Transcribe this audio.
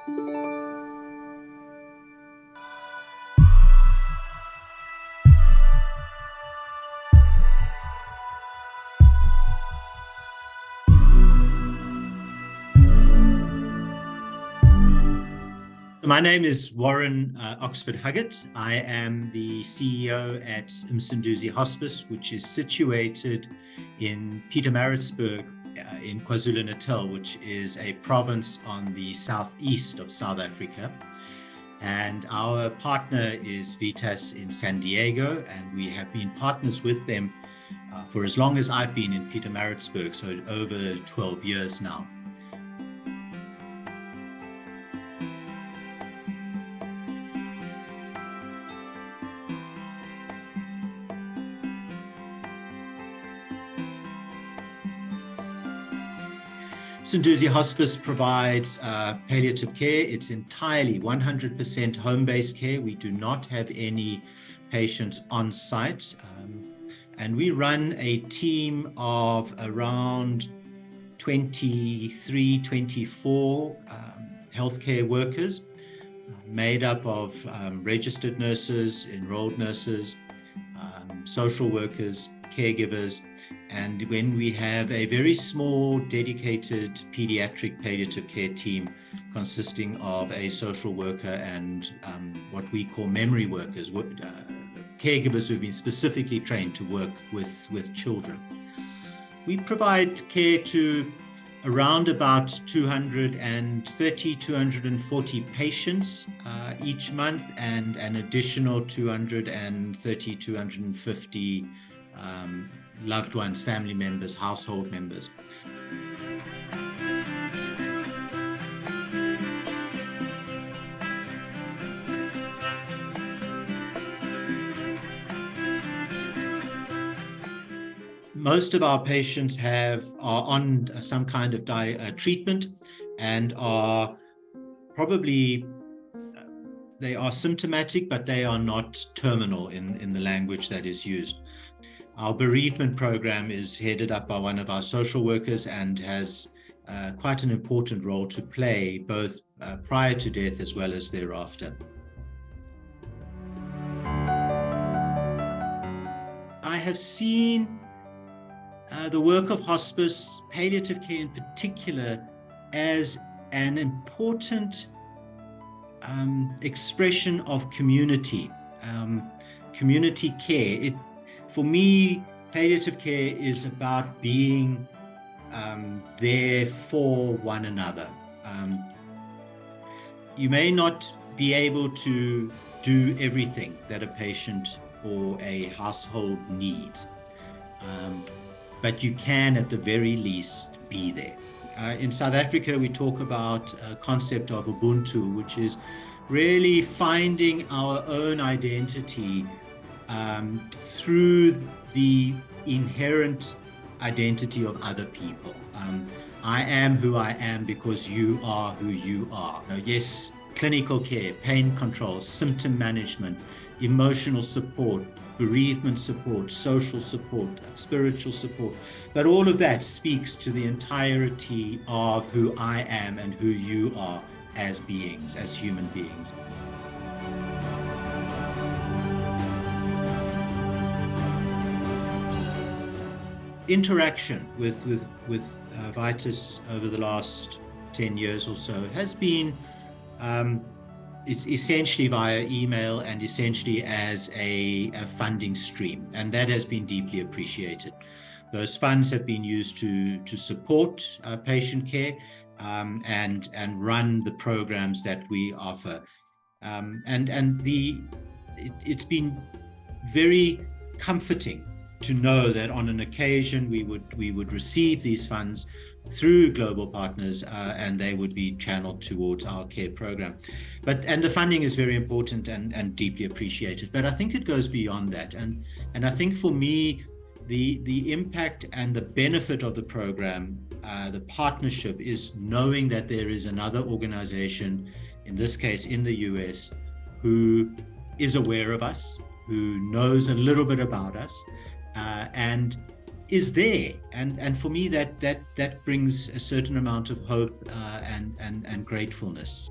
My name is Warren Oxford-Huggett. I am the CEO at Msunduzi Hospice, which is situated in Pietermaritzburg in KwaZulu-Natal, which is a province on the southeast of South Africa. And our partner is VITAS in San Diego, and we have been partners with them for as long as I've been in Pietermaritzburg, so over 12 years now. Msunduzi Hospice provides palliative care. It's entirely 100% home-based care. We do not have any patients on site. And we run a team of around 23, 24 healthcare workers made up of registered nurses, enrolled nurses, social workers, caregivers. And when we have a very small, dedicated pediatric palliative care team consisting of a social worker and what we call memory workers, caregivers who've been specifically trained to work with children. We provide care to around about 230, 240 patients each month, and an additional 230, 250 loved ones, family members, household members. Most of our patients are on some kind of treatment and are probably, they are symptomatic, but they are not terminal in the language that is used. Our bereavement program is headed up by one of our social workers and has quite an important role to play, both prior to death as well as thereafter. I have seen the work of hospice, palliative care in particular, as an important expression of community, community care. For me, palliative care is about being there for one another. You may not be able to do everything that a patient or a household needs, but you can at the very least be there. In South Africa, we talk about a concept of Ubuntu, which is really finding our own identity through the inherent identity of other people. I am who I am because you are who you are. Now, yes, clinical care, pain control, symptom management, emotional support, bereavement support, social support, spiritual support, but all of that speaks to the entirety of who I am and who you are as beings, as human beings. Interaction with VITAS over the last 10 years or so has been it's essentially via email and essentially as a funding stream, and that has been deeply appreciated. Those funds have been used to support patient care and run the programs that we offer, it's been very comforting to know that on an occasion we would receive these funds through global partners and they would be channeled towards our care program. And the funding is very important and deeply appreciated. But I think it goes beyond that. And I think for me, the impact and the benefit of the program, the partnership, is knowing that there is another organization, in this case in the US, who is aware of us, who knows a little bit about us, and is there, and for me that brings a certain amount of hope and gratefulness.